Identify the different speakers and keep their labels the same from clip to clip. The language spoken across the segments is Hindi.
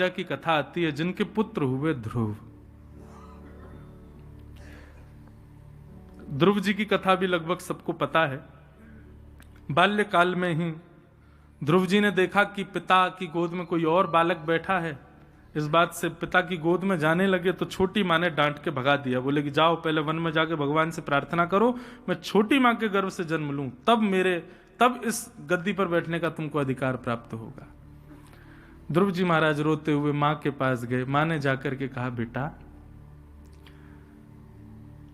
Speaker 1: की कथा आती है जिनके पुत्र हुए ध्रुव। ध्रुव जी की कथा भी लगभग सबको पता है। बाल्यकाल में ही ध्रुव जी ने देखा कि पिता की गोद में कोई और बालक बैठा है। इस बात से पिता की गोद में जाने लगे तो छोटी माँ ने डांट के भगा दिया। बोले कि जाओ पहले वन में जाके भगवान से प्रार्थना करो, मैं छोटी माँ के गर्भ से जन्म लूं, तब इस गद्दी पर बैठने का तुमको अधिकार प्राप्त होगा। ध्रुव जी महाराज रोते हुए माँ के पास गए। माँ ने जाकर के कहा, बेटा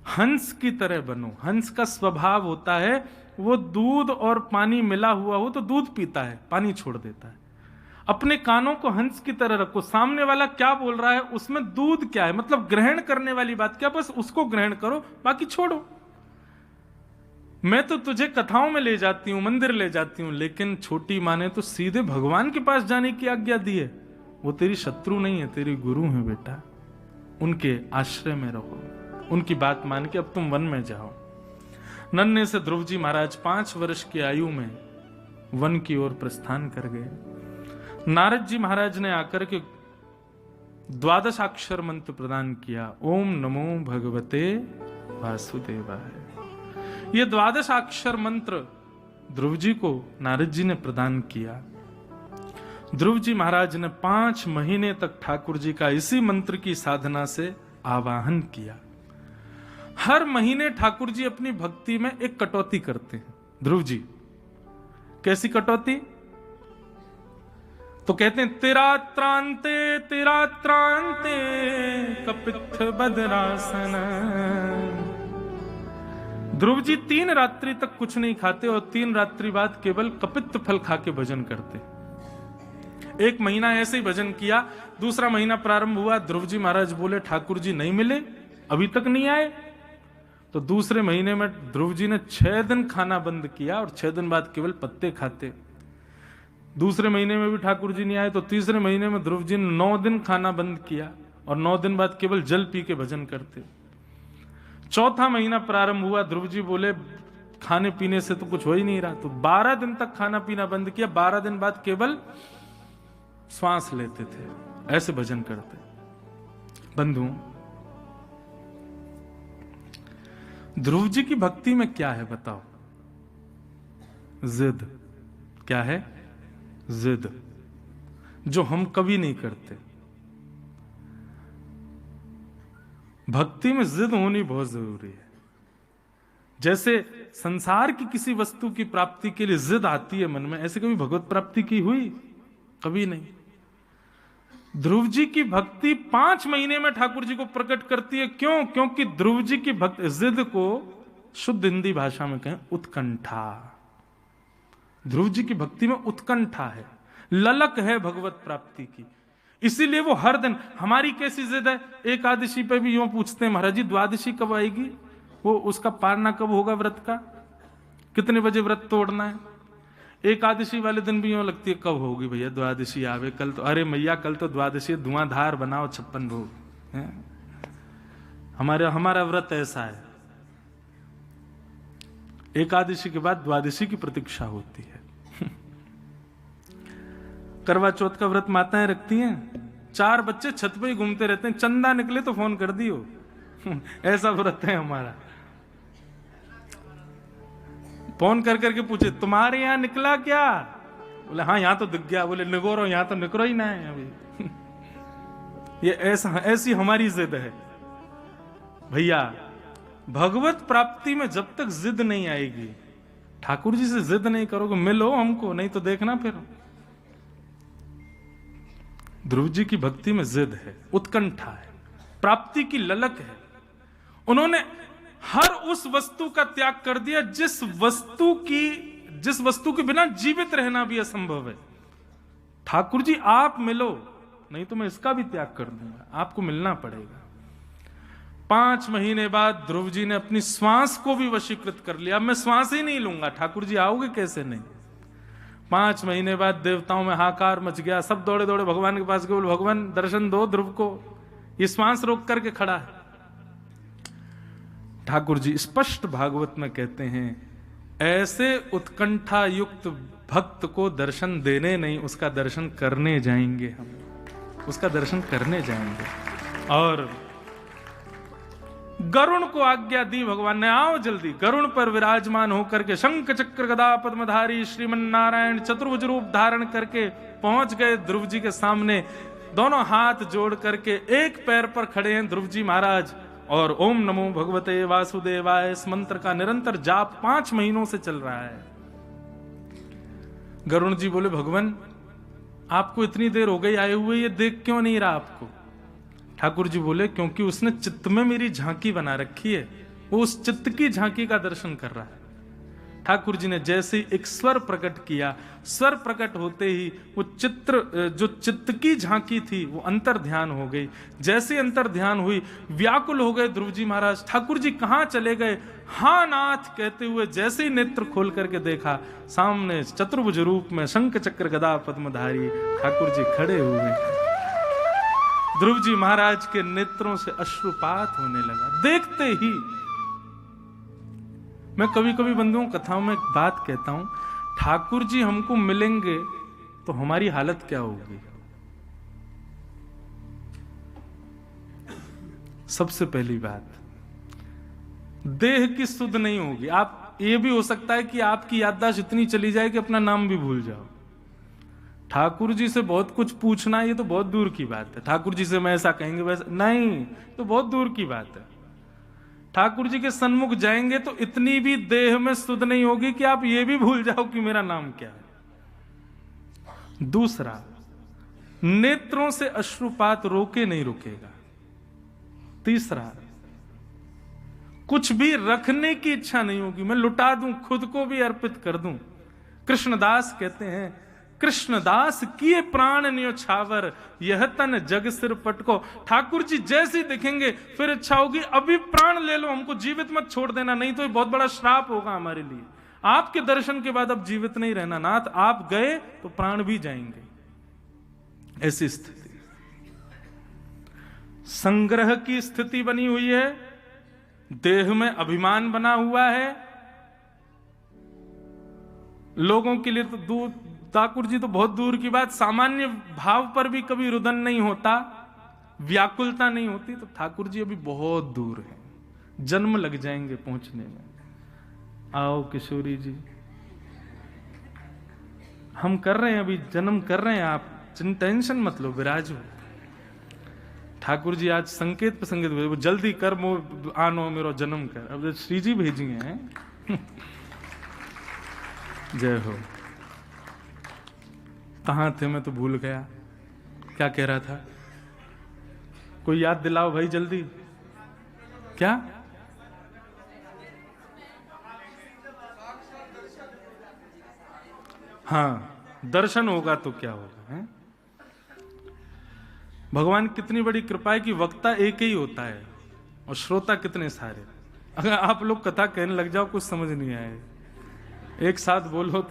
Speaker 1: हंस की तरह बनो। हंस का स्वभाव होता है वो दूध और पानी मिला हुआ हो तो दूध पीता है, पानी छोड़ देता है। अपने कानों को हंस की तरह रखो, सामने वाला क्या बोल रहा है उसमें दूध क्या है, मतलब ग्रहण करने वाली बात क्या, बस उसको ग्रहण करो, बाकी छोड़ो। मैं तो तुझे कथाओं में ले जाती हूं, मंदिर ले जाती हूं, लेकिन छोटी माँ ने तो सीधे भगवान के पास जाने की आज्ञा दी है। वो तेरी शत्रु नहीं है, तेरी गुरु है बेटा। उनके आश्रय में रहो, उनकी बात मान के अब तुम वन में जाओ। नन्हे से ध्रुव जी महाराज 5 वर्ष की आयु में वन की ओर प्रस्थान कर गए। नारद जी महाराज ने आकर के 12 अक्षर मंत्र प्रदान किया। ओम नमो भगवते वासुदेवाय। ये 12 अक्षर मंत्र ध्रुव जी को नारद जी ने प्रदान किया। ध्रुव जी महाराज ने 5 महीने तक ठाकुर जी का इसी मंत्र की साधना से आवाहन किया। हर महीने ठाकुर जी अपनी भक्ति में एक कटौती करते हैं। ध्रुव जी कैसी कटौती? तो कहते हैं, तेरा त्रांते कपित्थ बदरासन। ध्रुव जी 3 रात्रि तक कुछ नहीं खाते और 3 रात्रि बाद केवल कपित्थ फल खा के भजन करते। 1 महीना ऐसे ही भजन किया। दूसरा महीना प्रारंभ हुआ, ध्रुव जी महाराज बोले ठाकुर जी नहीं मिले, अभी तक नहीं आए। तो दूसरे महीने में ध्रुव जी ने 6 दिन खाना बंद किया और 6 दिन बाद केवल पत्ते खाते। दूसरे महीने में भी ठाकुर जी नहीं आए तो तीसरे महीने में ध्रुव जी ने 9 दिन खाना बंद किया और 9 दिन बाद केवल जल पी के भजन करते। चौथा महीना प्रारंभ हुआ, ध्रुव जी बोले खाने पीने से तो कुछ हो ही नहीं रहा, तो 12 दिन तक खाना पीना बंद किया। 12 दिन बाद केवल श्वास लेते थे, ऐसे भजन करते। बंधु, ध्रुव जी की भक्ति में क्या है बताओ? जिद। क्या है? जिद, जो हम कभी नहीं करते। भक्ति में जिद होनी बहुत जरूरी है। जैसे संसार की किसी वस्तु की प्राप्ति के लिए जिद आती है मन में, ऐसे कभी भगवत प्राप्ति की हुई? कभी नहीं। ध्रुव जी की भक्ति 5 महीने में ठाकुर जी को प्रकट करती है। क्यों? क्योंकि ध्रुव जी की भक्ति, जिद को शुद्ध हिंदी भाषा में कहें उत्कंठा। ध्रुव जी की भक्ति में उत्कंठा है, ललक है भगवत प्राप्ति की। इसीलिए वो हर दिन, हमारी कैसी जिद है, एकादशी पे भी यूं पूछते हैं, महाराज जी द्वादशी कब आएगी, वो उसका पारना कब होगा, व्रत का कितने बजे व्रत तोड़ना है। एकादशी वाले दिन भी यूं लगती है कब होगी भैया द्वादशी आवे, कल तो, अरे मैया कल तो द्वादशी, धुआंधार बनाओ 56 भोग। हमारा व्रत ऐसा है, एकादशी के बाद द्वादशी की प्रतीक्षा होती है। करवा चौथ का व्रत माताएं रखती हैं, 4 बच्चे छत पे ही घूमते रहते हैं, चंदा निकले तो फोन कर दियो। ऐसा व्रत है हमारा। फोन कर करके पूछे तुम्हारे यहां निकला क्या? बोले हाँ यहां तो दिख गया। बोले निगोरो, यहां तो निकलो ही ना है अभी। ये ऐसी हमारी जिद है भैया। भगवत प्राप्ति में जब तक जिद नहीं आएगी, ठाकुर जी से जिद नहीं करोगे मिलो हमको, नहीं तो देखना फिर। ध्रुव जी की भक्ति में जिद है, उत्कंठा है, प्राप्ति की ललक है। उन्होंने हर उस वस्तु का त्याग कर दिया जिस वस्तु के बिना जीवित रहना भी असंभव है। ठाकुर जी आप मिलो, नहीं तो मैं इसका भी त्याग कर दूंगा, आपको मिलना पड़ेगा। 5 महीने बाद ध्रुव जी ने अपनी श्वास को भी वशीकृत कर लिया। अब मैं श्वास ही नहीं लूंगा, ठाकुर जी आओगे कैसे नहीं। 5 महीने बाद देवताओं में हाकार मच गया, सब दौड़े दौड़े भगवान के पास गए, बोले भगवान दर्शन दो ध्रुव को, ये श्वास रोक करके खड़ा है। ठाकुर जी स्पष्ट भागवत में कहते हैं, ऐसे उत्कंठा युक्त भक्त को दर्शन देने नहीं, उसका दर्शन करने जाएंगे हम। उसका दर्शन करने जाएंगे। और गरुण को आज्ञा दी भगवान ने, आओ जल्दी। गरुण पर विराजमान होकर के शंख चक्र गदा पद्मधारी श्रीमन नारायण चतुर्भुज रूप धारण करके पहुंच गए ध्रुव जी के सामने। दोनों हाथ जोड़ करके एक पैर पर खड़े हैं ध्रुव जी महाराज, और ओम नमो भगवते वासुदेवाय इस मंत्र का निरंतर जाप 5 महीनों से चल रहा है। गरुण जी बोले, भगवान आपको इतनी देर हो गई आए हुए, ये देख क्यों नहीं रहा आपको? ठाकुर जी बोले, क्योंकि उसने चित्त में मेरी झांकी बना रखी है, वो उस चित्त की झांकी का दर्शन कर रहा है। ठाकुर जी ने जैसे ही एक स्वर प्रकट किया, स्वर प्रकट होते ही वो चित्र, जो चित्त की झांकी थी, वो अंतर ध्यान हो गई। जैसे अंतर ध्यान हुई, व्याकुल हो गए ध्रुव जी महाराज। ठाकुर जी कहां चले गए? हाँ नाथ कहते हुए जैसे ही नेत्र खोल करके देखा, सामने चतुर्भुज रूप में शंख चक्र गदा पद्मधारी ठाकुर जी खड़े हुए। ध्रुव जी महाराज के नेत्रों से अश्रुपात होने लगा देखते ही। मैं कभी कभी बंधुओं कथाओं में एक बात कहता हूं, ठाकुर जी हमको मिलेंगे तो हमारी हालत क्या होगी? सबसे पहली बात, देह की सुध नहीं होगी। आप, ये भी हो सकता है कि आपकी याददाश्त इतनी चली जाए कि अपना नाम भी भूल जाओ। ठाकुर जी से बहुत कुछ पूछना, ये तो बहुत दूर की बात है। ठाकुर जी से मैं ऐसा कहेंगे वैसा नहीं, तो बहुत दूर की बात है। ठाकुर जी के सन्मुख जाएंगे तो इतनी भी देह में सुध नहीं होगी कि आप ये भी भूल जाओ कि मेरा नाम क्या है। दूसरा, नेत्रों से अश्रुपात रोके नहीं रुकेगा। तीसरा, कुछ भी रखने की इच्छा नहीं होगी, मैं लुटा दूं, खुद को भी अर्पित कर दूं। कृष्णदास कहते हैं, कृष्णदास किए प्राण न्योछावर, यह तन जग सिर पटको। ठाकुर जी जैसे दिखेंगे फिर इच्छा होगी अभी प्राण ले लो, हमको जीवित मत छोड़ देना, नहीं तो ये बहुत बड़ा श्राप होगा हमारे लिए। आपके दर्शन के बाद अब जीवित नहीं रहना नाथ, आप गए तो प्राण भी जाएंगे। ऐसी स्थिति, संग्रह की स्थिति बनी हुई है, देह में अभिमान बना हुआ है। लोगों के लिए तो दूर, ठाकुर जी तो बहुत दूर की बात, सामान्य भाव पर भी कभी रुदन नहीं होता, व्याकुलता नहीं होती, तो ठाकुर जी अभी बहुत दूर है, जन्म लग जाएंगे पहुंचने में। आओ किशोरी जी, हम कर रहे हैं, अभी जन्म कर रहे हैं, आप टेंशन मत लो, विराजो। ठाकुर जी आज संकेत पे संकेत, वो जल्दी कर आनो मेरो जन्म कर, अब श्री जी भेजिए हैं। जय हो। कहां थे, मैं तो भूल गया क्या कह रहा था। कोई याद दिलाओ भाई जल्दी। क्या? हाँ, दर्शन होगा तो क्या होगा है? भगवान कितनी बड़ी कृपा है कि वक्ता एक ही होता है और श्रोता कितने सारे। अगर आप लोग कथा कहने लग जाओ कुछ समझ नहीं आए, एक साथ बोलो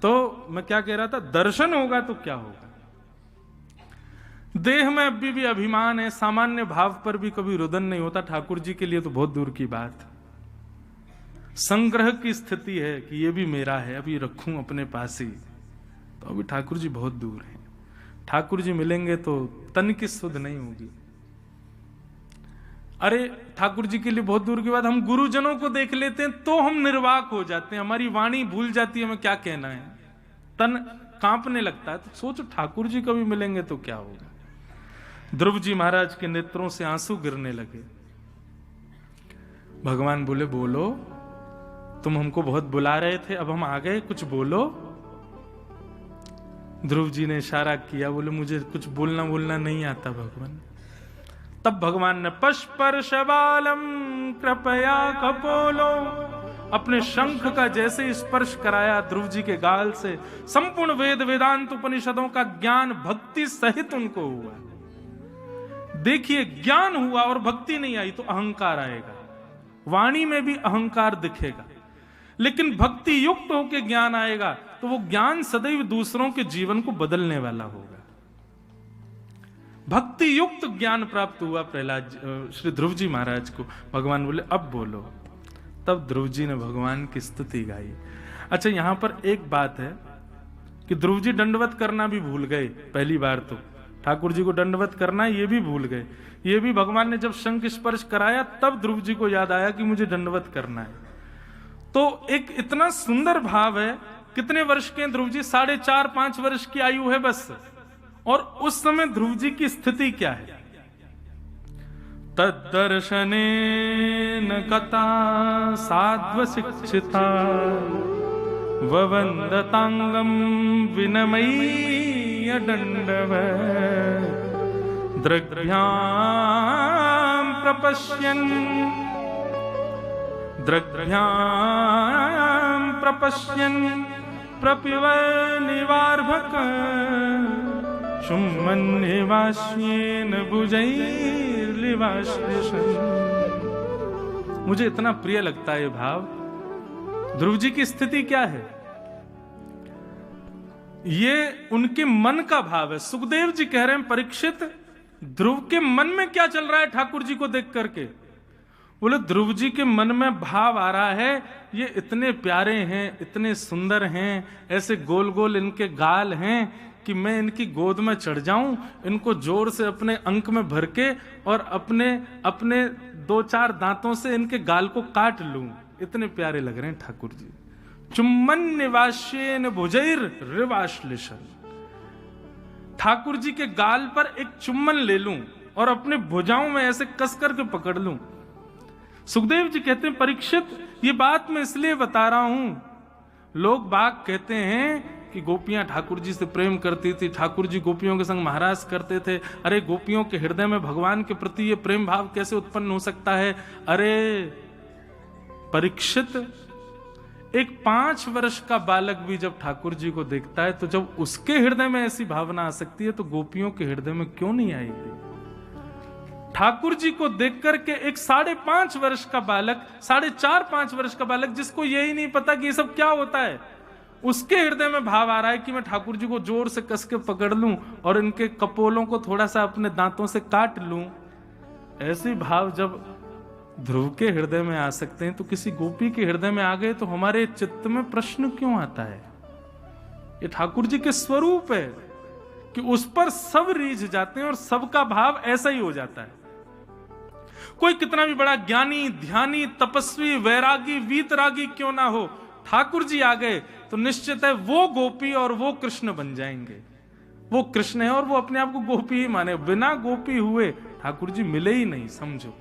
Speaker 1: तो मैं क्या कह रहा था, दर्शन होगा तो क्या होगा। देह में अभी भी अभिमान है, सामान्य भाव पर भी कभी रुदन नहीं होता, ठाकुर जी के लिए तो बहुत दूर की बात। संग्रह की स्थिति है कि ये भी मेरा है, अभी रखूं अपने पास ही, तो अभी ठाकुर जी बहुत दूर है। ठाकुर जी मिलेंगे तो तन की सुध नहीं होगी। अरे ठाकुर जी के लिए बहुत दूर की बात, हम गुरुजनों को देख लेते हैं तो हम निर्वाक हो जाते हैं, हमारी वाणी भूल जाती है हमें क्या कहना है, तन कांपने लगता है। तो सोचो ठाकुर जी कभी मिलेंगे तो क्या होगा। ध्रुव जी महाराज के नेत्रों से आंसू गिरने लगे। भगवान बोले, बोलो, तुम हमको बहुत बुला रहे थे, अब हम आ गए, कुछ बोलो। ध्रुव जी ने इशारा किया, बोले मुझे कुछ बोलना नहीं आता भगवान। तब भगवान ने पशपर्शबालम कृपया कपोलो, अपने शंख का जैसे स्पर्श कराया ध्रुव जी के गाल से, संपूर्ण वेद वेदांत उपनिषदों का ज्ञान भक्ति सहित उनको हुआ। देखिए, ज्ञान हुआ और भक्ति नहीं आई तो अहंकार आएगा, वाणी में भी अहंकार दिखेगा, लेकिन भक्ति युक्त होकर ज्ञान आएगा तो वो ज्ञान सदैव दूसरों के जीवन को बदलने वाला होगा। भक्ति युक्त ज्ञान प्राप्त हुआ प्रहलाद श्री ध्रुव जी महाराज को। भगवान बोले, अब बोलो। तब ध्रुव जी ने भगवान की स्तुति गाई। अच्छा, यहां पर एक बात है कि ध्रुव जी दंडवत करना भी भूल गए पहली बार तो, ठाकुर जी को दंडवत करना है ये भी भूल गए। ये भी भगवान ने जब शंख स्पर्श कराया तब ध्रुव जी को याद आया कि मुझे दंडवत करना है। तो एक इतना सुंदर भाव है। कितने वर्ष के ध्रुव जी? 4.5-5 वर्ष की आयु है बस। और उस समय ध्रुव जी की स्थिति क्या है? तद्दर्शनेन कथा साध्व शिक्षिता ववन्दतांगं विनमय्य दण्डवत् द्रग्भ्यां प्रपश्यन् प्रपिबन्निवार्भक शुम्मन्निवास्येन भुजैर्लिवाश्लिषन्। मुझे इतना प्रिय लगता है ये भाव। ध्रुव जी की स्थिति क्या है? ये उनके मन का भाव है। सुखदेव जी कह रहे हैं परीक्षित, ध्रुव के मन में क्या चल रहा है ठाकुर जी को देख करके? बोले ध्रुव जी के मन में भाव आ रहा है, ये इतने प्यारे हैं, इतने सुंदर हैं, ऐसे गोल गोल इनके गाल हैं कि मैं इनकी गोद में चढ़ जाऊं, इनको जोर से अपने अंक में भर के और अपने अपने 2-4 दांतों से इनके गाल को काट लूं। इतने प्यारे लग रहे हैं ठाकुर जी। चुम्बन निवास्येन भुजैर्लिवाश्लिषन्। ठाकुर जी के गाल पर एक चुम्बन ले लूं और अपने भुजाओं में ऐसे कस करके पकड़ लूं। सुखदेव जी कहते हैं परीक्षित, ये बात मैं इसलिए बता रहा हूं, लोग बाग कहते हैं कि गोपियां ठाकुर जी से प्रेम करती थी, ठाकुर जी गोपियों के संग महाराज करते थे। अरे गोपियों के हृदय में भगवान के प्रति ये प्रेम भाव कैसे उत्पन्न हो सकता है? अरे परीक्षित, एक 5 वर्ष का बालक भी जब ठाकुर जी को देखता है तो जब उसके हृदय में ऐसी भावना आ सकती है तो गोपियों के हृदय में क्यों नहीं आएगी? ठाकुर जी को देख करके एक 5.5 वर्ष का बालक, 4.5-5 वर्ष का बालक, जिसको यही नहीं पता कि ये सब क्या होता है, उसके हृदय में भाव आ रहा है कि मैं ठाकुर जी को जोर से कस के पकड़ लूं और इनके कपोलों को थोड़ा सा अपने दांतों से काट लूं। ऐसे भाव जब ध्रुव के हृदय में आ सकते हैं तो किसी गोपी के हृदय में आ गए तो हमारे चित्त में प्रश्न क्यों आता है? ये ठाकुर जी के स्वरूप है कि उस पर सब रीझ जाते हैं और सबका भाव ऐसा ही हो जाता है। कोई कितना भी बड़ा ज्ञानी, ध्यानी, तपस्वी, वैरागी, वीतरागी क्यों ना हो, ठाकुर जी आ गए तो निश्चित है वो गोपी और वो कृष्ण बन जाएंगे। वो कृष्ण है और वो अपने आप को गोपी ही माने। बिना गोपी हुए ठाकुर जी मिले ही नहीं, समझो।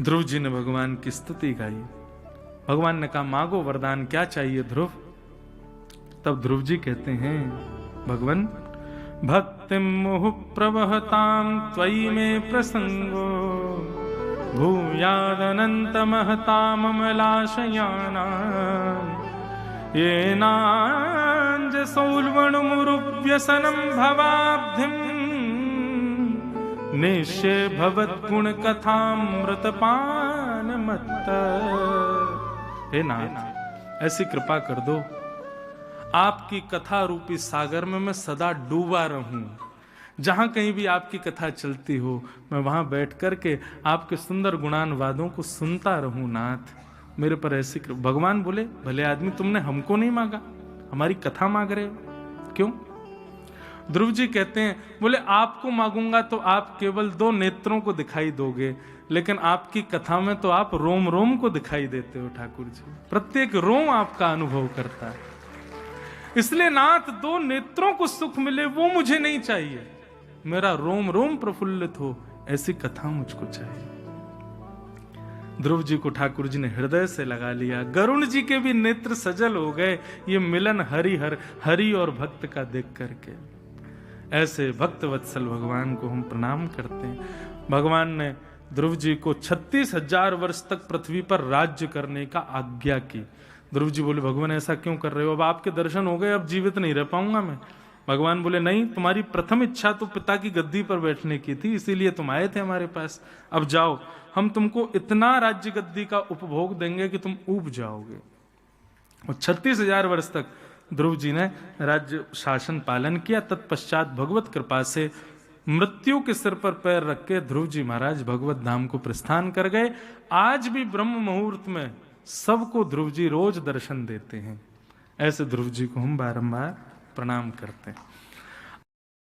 Speaker 1: ध्रुव जी ने भगवान की स्तुति गाई। भगवान ने कहा मांगो वरदान, क्या चाहिए ध्रुव? तब ध्रुव जी कहते हैं भगवान, भक्तिं मुहुः प्रवहतां त्वयि मे प्रसंगो भूयादनन्तमहताममलाशयानां येनाञ्जसौल्वणमुरुव्यसनं भवाब्धिं निश्चय भवद्गुणकथामृतपानमत्त। हे नाथ, ऐसी कृपा कर दो, आपकी कथा रूपी सागर में मैं सदा डूबा रहूं। जहां कहीं भी आपकी कथा चलती हो मैं वहां बैठ करके आपके सुंदर गुणानुवादों को सुनता रहूं। नाथ, मेरे पर ऐसी भगवान बोले, भले आदमी, तुमने हमको नहीं मांगा, हमारी कथा मांग रहे हो, क्यों? ध्रुव जी कहते हैं, बोले आपको मांगूंगा तो आप केवल 2 नेत्रों को दिखाई दोगे, लेकिन आपकी कथा में तो आप रोम रोम को दिखाई देते हो ठाकुर जी। प्रत्येक रोम आपका अनुभव करता है। इसलिए नाथ, 2 नेत्रों को सुख मिले वो मुझे नहीं चाहिए, मेरा रोम रोम प्रफुल्लित हो, ऐसी कथा मुझको चाहिए। ध्रुव जी को ठाकुर जी ने हृदय से लगा लिया। गरुण जी के भी नेत्र सजल हो गए ये मिलन हरि और भक्त का देख करके। ऐसे भक्त वत्सल भगवान को हम प्रणाम करते हैं। भगवान ने ध्रुव जी को 36,000 वर्ष तक पृथ्वी पर राज्य करने का आज्ञा की। ध्रुव जी बोले, भगवान ऐसा क्यों कर रहे हो? अब आपके दर्शन हो गए, अब जीवित नहीं रह पाऊंगा मैं। भगवान बोले, नहीं, तुम्हारी प्रथम इच्छा तो पिता की गद्दी पर बैठने की थी, इसीलिए तुम आए थे हमारे पास। अब जाओ, हम तुमको इतना राज्य गद्दी का उपभोग देंगे कि तुम ऊब जाओगे। और 36,000 वर्ष तक ध्रुव जी ने राज्य शासन पालन किया। तत्पश्चात भगवत कृपा से मृत्यु के सिर पर पैर रख के ध्रुव जी महाराज भगवत धाम को प्रस्थान कर गए। आज भी ब्रह्म मुहूर्त में सबको ध्रुव जी रोज दर्शन देते हैं। ऐसे ध्रुव जी को हम बारंबार प्रणाम करते हैं।